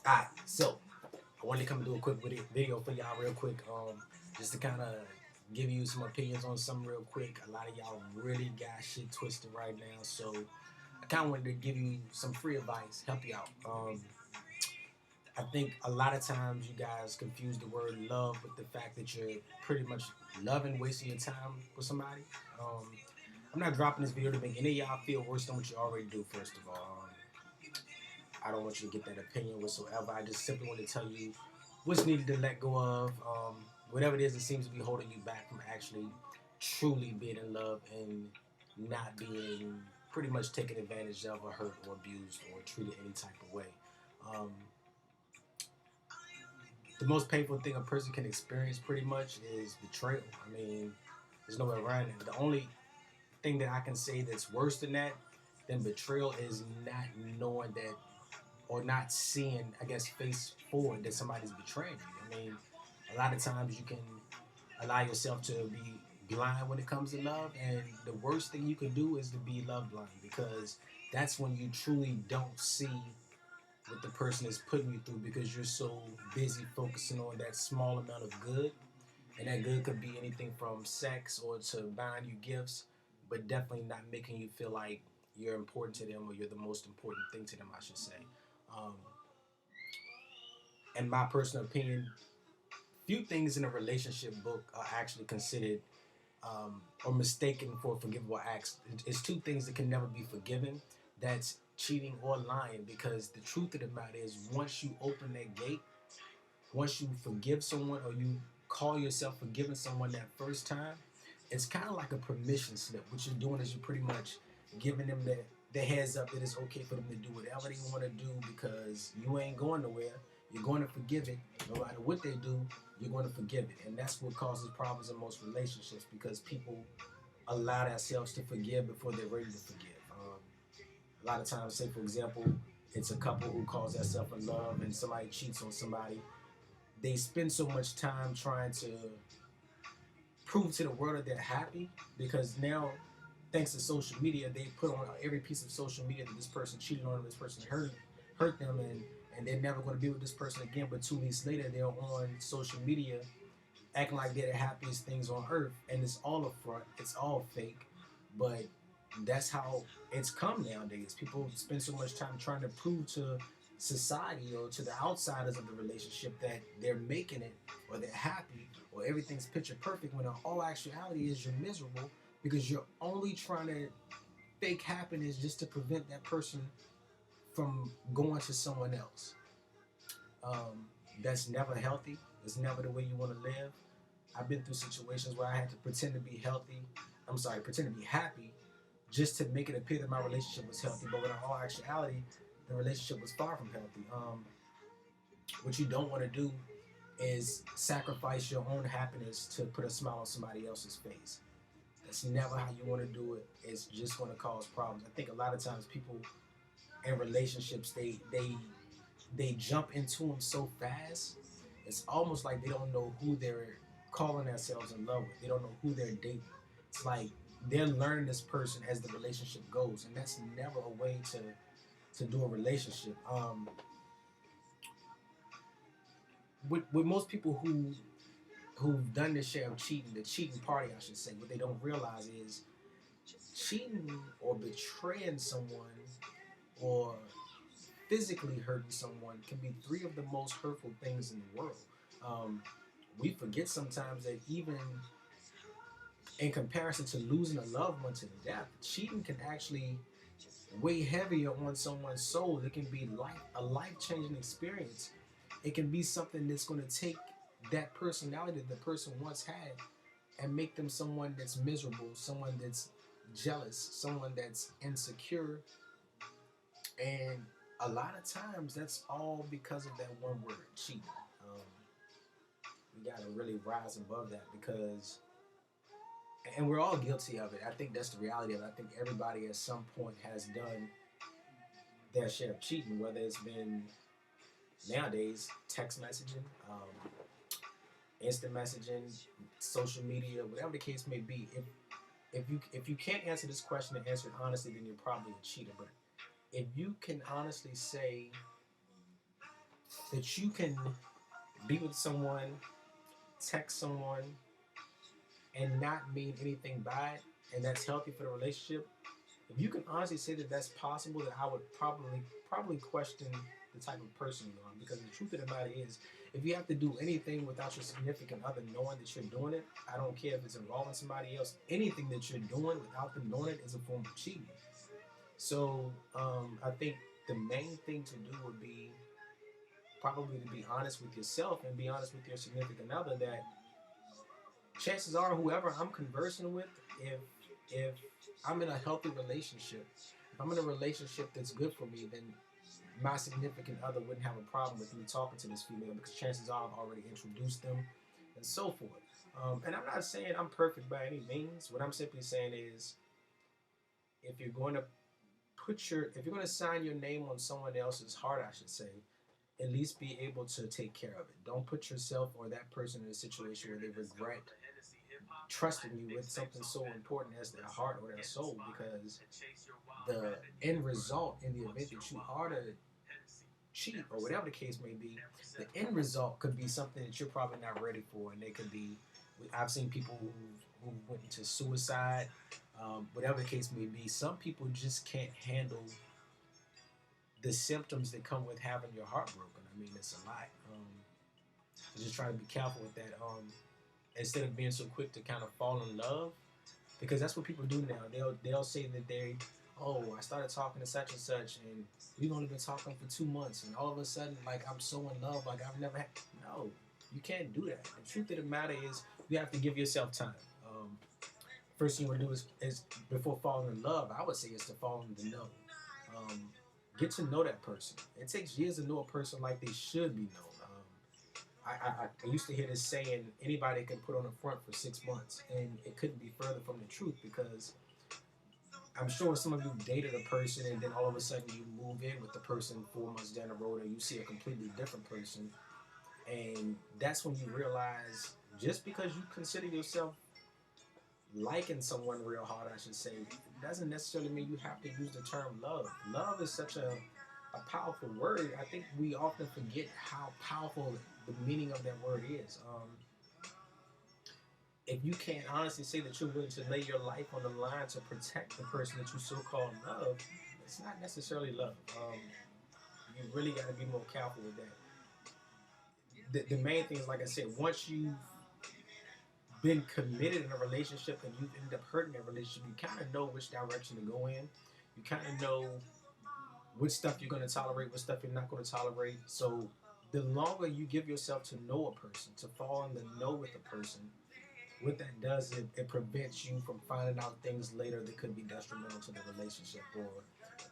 Alright, so I wanted to come and do a quick video for y'all real quick, just to kind of give you some opinions on something real quick. A lot of y'all really got shit twisted right now, so I kind of wanted to give you some free advice, help you out. I think a lot of times you guys confuse the word love with the fact that you're pretty much loving, wasting your time with somebody. Um, I'm not dropping this video to make any of y'all feel worse than what you already do, first of all. I don't want you to get that opinion whatsoever. I just simply want to tell you what's needed to let go of. Whatever it is that seems to be holding you back from actually truly being in love and not being pretty much taken advantage of or hurt or abused or treated any type of way. Um, the most painful thing a person can experience pretty much is betrayal. I mean, there's no way around it. The only thing that I can say that's worse than betrayal is not knowing that or not seeing, I guess, face forward that somebody's betraying you. I mean, a lot of times you can allow yourself to be blind when it comes to love, and the worst thing you can do is to be love blind because that's when you truly don't see what the person is putting you through because you're so busy focusing on that small amount of good. And that good could be anything from sex or to buying you gifts, but definitely not making you feel like you're important to them or you're the most important thing to them, I should say. Um, in my personal opinion, few things in a relationship book are actually considered or mistaken for forgivable acts. It's two things that can never be forgiven. That's cheating or lying. Because the truth of the matter is, once you open that gate, once you forgive someone or you call yourself forgiving someone that first time, it's kind of like a permission slip. What you're doing is you're pretty much giving them the heads up that it's okay for them to do whatever they want to do because you ain't going nowhere. You're going to forgive it. No matter what they do, you're going to forgive it. And that's what causes problems in most relationships because people allow themselves to forgive before they're ready to forgive. A lot of times, say for example, it's a couple who calls themselves in love and somebody cheats on somebody. They spend so much time trying to prove to the world that they're happy because now, thanks to social media, they put on every piece of social media that this person cheated on them, this person hurt them, and they're never going to be with this person again. But 2 weeks later, they're on social media acting like they're the happiest things on earth, and it's all a front, it's all fake. But that's how it's come nowadays. People spend so much time trying to prove to society or to the outsiders of the relationship that they're making it or they're happy or everything's picture perfect when in all actuality is you're miserable because you're only trying to fake happiness just to prevent that person from going to someone else. Um, that's never healthy. It's never the way you want to live. I've been through situations where I had to pretend to be healthy. I'm sorry, pretend to be happy just to make it appear that my relationship was healthy. But when in all actuality, the relationship was far from healthy. What you don't want to do is sacrifice your own happiness to put a smile on somebody else's face. That's never how you want to do it. It's just going to cause problems. I think a lot of times people in relationships they jump into them so fast. It's almost like they don't know who they're calling themselves in love with. They don't know who they're dating. It's like they're learning this person as the relationship goes, and that's never a way to do a relationship. With most people who've done this share of cheating, the cheating party, I should say, what they don't realize is cheating or betraying someone or physically hurting someone can be three of the most hurtful things in the world. Um, we forget sometimes that even in comparison to losing a loved one to death, cheating can actually weigh heavier on someone's soul. It can be a life changing experience. It can be something that's going to take that personality that the person once had and make them someone that's miserable, someone that's jealous, someone that's insecure, and a lot of times that's all because of that one word, cheating. Um, we got to really rise above that because, and we're all guilty of it. I think that's the reality of it. I think everybody at some point has done their share of cheating, whether it's been nowadays text messaging, instant messaging, social media, whatever the case may be. If you can't answer this question and answer it honestly, then you're probably a cheater. But if you can honestly say that you can be with someone, text someone, and not mean anything by it, and that's healthy for the relationship. If you can honestly say that that's possible, then I would probably question the type of person you are. Because the truth of the matter is, if you have to do anything without your significant other knowing that you're doing it, I don't care if it's involving somebody else. Anything that you're doing without them knowing it is a form of cheating. So I think the main thing to do would be probably to be honest with yourself and be honest with your significant other that chances are whoever I'm conversing with, if I'm in a healthy relationship, if I'm in a relationship that's good for me, then my significant other wouldn't have a problem with me talking to this female because chances are I've already introduced them and so forth. And I'm not saying I'm perfect by any means. What I'm simply saying is if you're going to if you're going to sign your name on someone else's heart, I should say, at least be able to take care of it. Don't put yourself or that person in a situation where they regret trusting you with something so important as their heart or their soul, because the end result in the event that you are to cheat or whatever the case may be, the end result could be something that you're probably not ready for, and they could be. I've seen people who went into suicide, whatever the case may be. Some people just can't handle the symptoms that come with having your heart broken. I mean, it's a lot. So just try to be careful with that. Instead of being so quick to kind of fall in love, because that's what people do now. They'll say that oh, I started talking to such and such, and we've only been talking for 2 months, and all of a sudden, like, I'm so in love, like I've never had. No, you can't do that. The truth of the matter is, you have to give yourself time. First thing you want to do is before falling in love, I would say, is to fall in the know. Get to know that person. It takes years to know a person like they should be known. I used to hear this saying, anybody can put on a front for 6 months, and it couldn't be further from the truth, because I'm sure some of you dated a person and then all of a sudden you move in with the person 4 months down the road and you see a completely different person, and that's when you realize just because you consider yourself liking someone real hard, I should say, doesn't necessarily mean you have to use the term love. Love is such a powerful word. I think we often forget how powerful the meaning of that word is. If you can't honestly say that you're willing to lay your life on the line to protect the person that you so-called love, it's not necessarily love. You really got to be more careful with that. The main thing is, like I said, once you've been committed in a relationship and you've ended up hurting that relationship, you kind of know which direction to go in. You kind of know which stuff you're going to tolerate, what stuff you're not going to tolerate. So the longer you give yourself to know a person, to fall in the know with a person, what that does, it prevents you from finding out things later that could be detrimental to the relationship or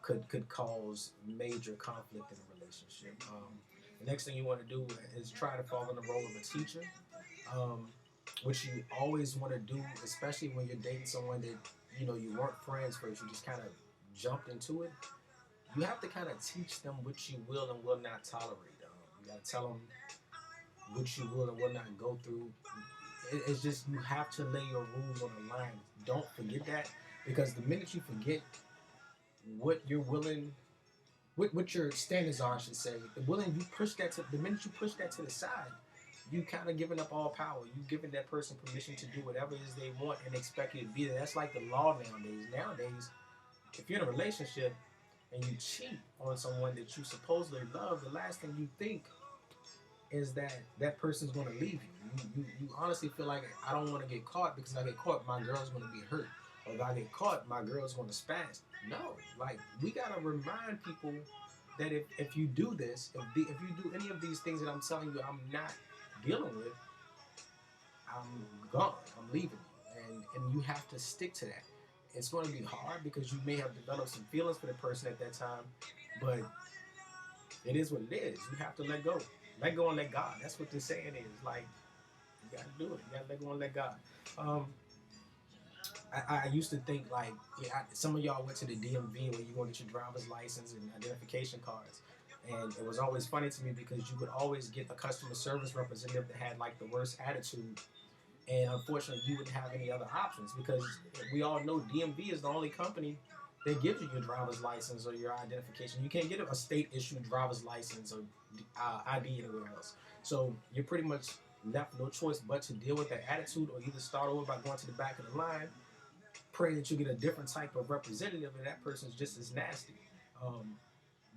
could cause major conflict in a relationship. The next thing you want to do is try to fall in the role of a teacher, which you always want to do, especially when you're dating someone that you weren't friends first. You just kind of jumped into it. You have to kind of teach them what you will and will not tolerate. You got to tell them what you will and will not go through. It's just, you have to lay your rules on the line. Don't forget that, because the minute you forget what you're willing, what your standards are, I should say, the minute you push that to the side, you kind of giving up all power. You giving that person permission to do whatever it is they want and expect you to be there. That's like the law nowadays. Nowadays, if you're in a relationship and you cheat on someone that you supposedly love, the last thing you think is that person's going to leave you. You honestly feel like, I don't want to get caught, because if I get caught, my girl's going to be hurt. Or if I get caught, my girl's going to spaz. No, like, we got to remind people that if you do this, if you do any of these things that I'm telling you I'm not dealing with, I'm gone. I'm leaving you. And you have to stick to that. It's going to be hard because you may have developed some feelings for the person at that time, but it is what it is. You have to let go. Let go and let God. That's what this saying is. Like, you gotta do it. You gotta let go and let God. I used to think, like, some of y'all went to the DMV when you go get your driver's license and identification cards, and it was always funny to me because you could always get a customer service representative that had like the worst attitude, and unfortunately you wouldn't have any other options, because we all know DMV is the only company that gives you your driver's license or your identification. You can't get a state issued driver's license or ID anywhere else. So you're pretty much left no choice but to deal with that attitude, or either start over by going to the back of the line, pray that you get a different type of representative, and that person's just as nasty. Um,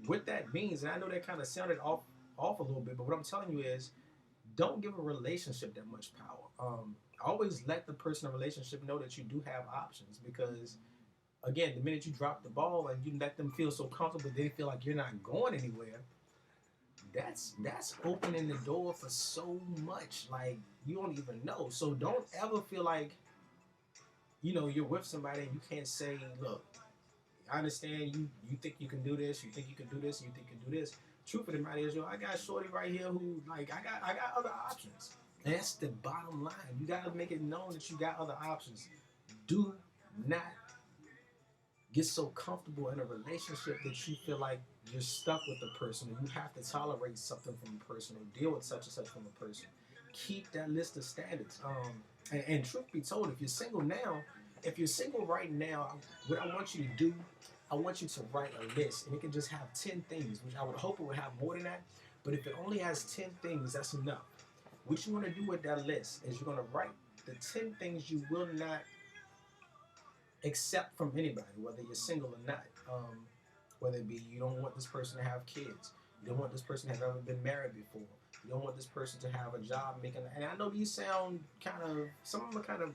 what that means, and I know that kind of sounded off a little bit, but what I'm telling you is, don't give a relationship that much power. Always let the person in a relationship know that you do have options, because again, the minute you drop the ball and you let them feel so comfortable they feel like you're not going anywhere, that's opening the door for so much, like, you don't even know. So don't ever feel like, you're with somebody and you can't say, look, I understand you think you can do this, you think you can do this, you think you can do this. Truth of the matter is, I got shorty right here who, like, I got other options. And that's the bottom line. You gotta make it known that you got other options. Do not get so comfortable in a relationship that you feel like you're stuck with the person, or you have to tolerate something from a person, or deal with such and such from a person. Keep that list of standards. And truth be told, if you're single right now, what I want you to do, I want you to write a list, and it can just have 10 things, which I would hope it would have more than that. But if it only has 10 things, that's enough. What you want to do with that list is you're going to write the 10 things you will not accept from anybody, whether you're single or not. Whether it be you don't want this person to have kids, you don't want this person to have ever been married before, you don't want this person to have a job making. And I know these sound kind of, some of them are kind of,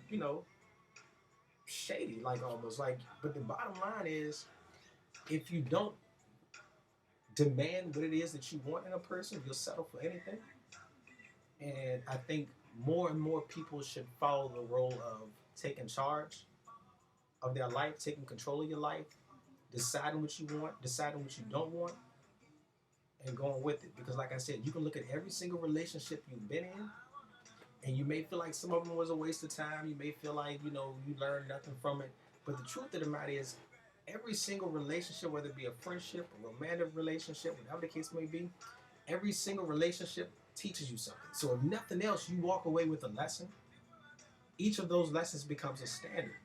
shady, like almost like. But the bottom line is, if you don't demand what it is that you want in a person, you'll settle for anything. And I think more and more people should follow the role of taking charge of their life, taking control of your life, deciding what you want, deciding what you don't want, and going with it. Because like I said, you can look at every single relationship you've been in, and you may feel like some of them was a waste of time. You may feel like, you learned nothing from it. But the truth of the matter is, every single relationship, whether it be a friendship, a romantic relationship, whatever the case may be, every single relationship teaches you something. So if nothing else, you walk away with a lesson. Each of those lessons becomes a standard.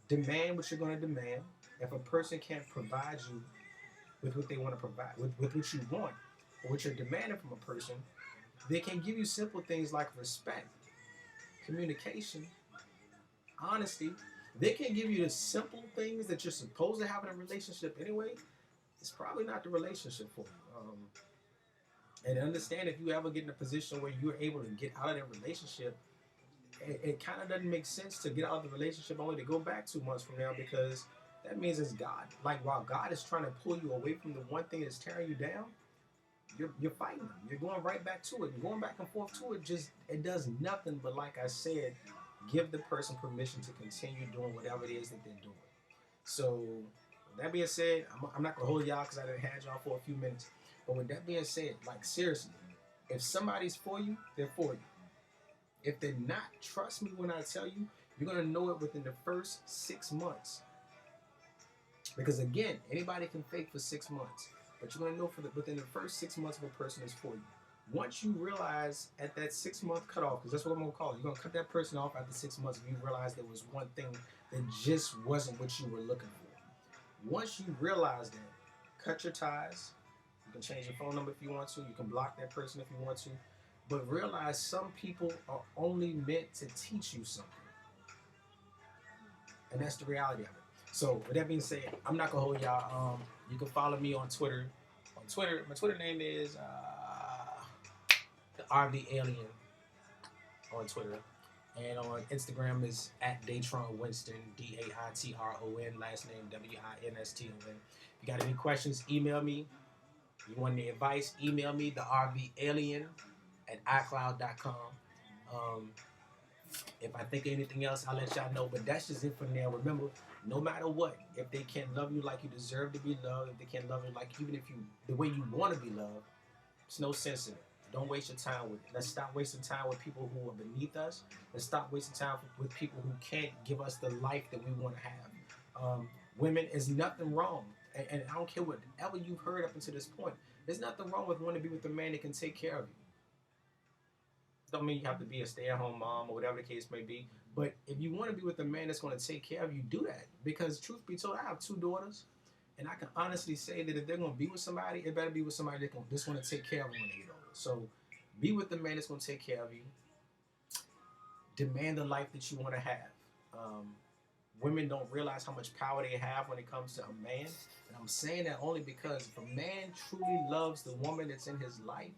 Demand what you're going to demand. If a person can't provide you with what they want to provide, with what you want, or what you're demanding from a person, they can give you simple things like respect, communication, honesty. They can give you the simple things that you're supposed to have in a relationship anyway. It's probably not the relationship for you. And understand, if you ever get in a position where you're able to get out of that relationship, it kind of doesn't make sense to get out of the relationship only to go back 2 months from now, because that means it's God. Like, while God is trying to pull you away from the one thing that's tearing you down, you're fighting them. You're going right back to it. And going back and forth to it, it does nothing but, like I said, give the person permission to continue doing whatever it is that they're doing. So, with that being said, I'm not going to hold y'all because I done had y'all for a few minutes. But with that being said, like, seriously, if somebody's for you, they're for you. If they're not, trust me when I tell you, you're going to know it within the first 6 months. Because again, anybody can fake for 6 months, but you're going to know within the first 6 months if a person is for you. Once you realize at that 6 month cutoff, because that's what I'm going to call it, you're going to cut that person off after 6 months if you realize there was one thing that just wasn't what you were looking for. Once you realize that, cut your ties. You can change your phone number if you want to. You can block that person if you want to. But realize some people are only meant to teach you something. And that's the reality of it. So with that being said, I'm not gonna hold y'all. You can follow me on Twitter. On Twitter, my Twitter name is the RV Alien on Twitter, and on Instagram is at Daitron Winston, Daitron, last name Winston. If you got any questions, email me. If you want any advice, email me, the RV Alien at iCloud.com. If I think of anything else, I'll let y'all know. But that's just it for now. Remember, no matter what, if they can't love you like you deserve to be loved, if they can't love you like even if you the way you want to be loved, it's no sense in it. Don't waste your time with it. Let's stop wasting time with people who are beneath us. Let's stop wasting time with people who can't give us the life that we want to have. Women, is nothing wrong. And I don't care whatever you've heard up until this point. There's nothing wrong with wanting to be with a man that can take care of you. Don't mean you have to be a stay-at-home mom or whatever the case may be. But if you want to be with a man that's going to take care of you, do that. Because truth be told, I have two daughters, and I can honestly say that if they're going to be with somebody, it better be with somebody that's going to take care of them when they get older. So be with the man that's going to take care of you. Demand the life that you want to have. Um, Women don't realize how much power they have when it comes to a man. And I'm saying that only because if a man truly loves the woman that's in his life,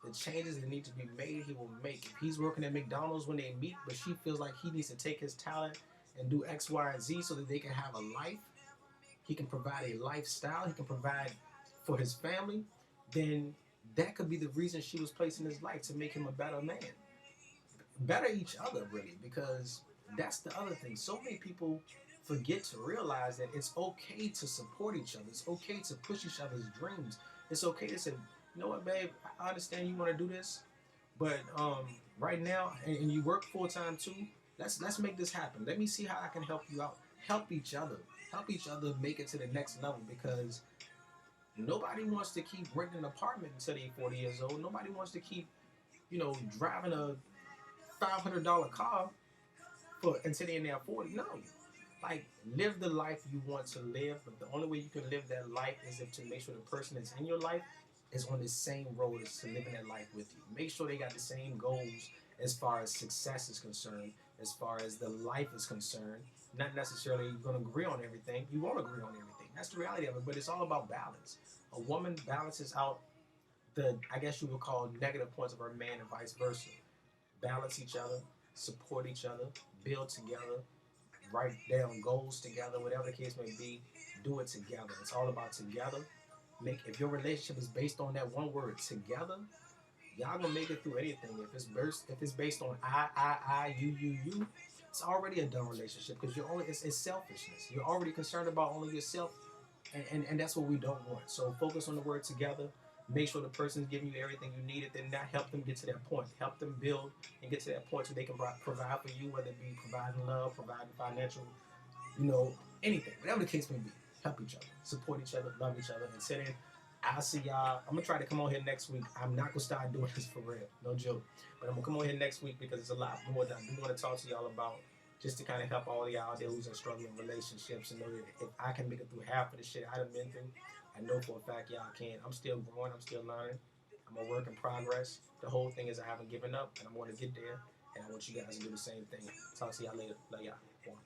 the changes that need to be made, he will make. If he's working at McDonald's when they meet, but she feels like he needs to take his talent and do X, Y, and Z so that they can have a life, he can provide a lifestyle, he can provide for his family, then that could be the reason she was placed in his life to make him a better man. Better each other, really, because that's the other thing. So many people forget to realize that it's okay to support each other. It's okay to push each other's dreams. It's okay to say, you know what, babe, I understand you want to do this, but right now, and you work full time too. Let's make this happen. Let me see how I can help you out. Help each other make it to the next level because nobody wants to keep renting an apartment until they're 40 years old. Nobody wants to keep, driving a $500 car for until they're in their 40. No, like live the life you want to live, but the only way you can live that life is if to make sure the person that's in your life is on the same road as to living that life with you. Make sure they got the same goals as far as success is concerned, as far as the life is concerned. Not necessarily you're going to agree on everything. You won't agree on everything. That's the reality of it. But it's all about balance. A woman balances out the, I guess you would call, negative points of her man and vice versa. Balance each other, support each other, build together, write down goals together, whatever the case may be, do it together. It's all about together. If your relationship is based on that one word, together, y'all gonna make it through anything. If it's based on you, it's already a dumb relationship because it's selfishness. You're already concerned about only yourself, and that's what we don't want. So focus on the word together. Make sure the person's giving you everything you need, and then that help them get to that point. Help them build and get to that point so they can provide for you, whether it be providing love, providing financial, you know, anything, whatever the case may be. Help each other, support each other, love each other, and sit in. I'll see y'all. I'm gonna try to come on here next week. I'm not gonna start doing this for real, no joke. But I'm gonna come on here next week because there's a lot more that I do want to talk to y'all about, just to kind of help all y'all out there who's in struggling relationships and know that if I can make it through half of the shit I've been through, I know for a fact y'all can. I'm still growing. I'm still learning. I'm a work in progress. The whole thing is I haven't given up, and I'm going to get there. And I want you guys to do the same thing. Talk to y'all later. Love y'all. One.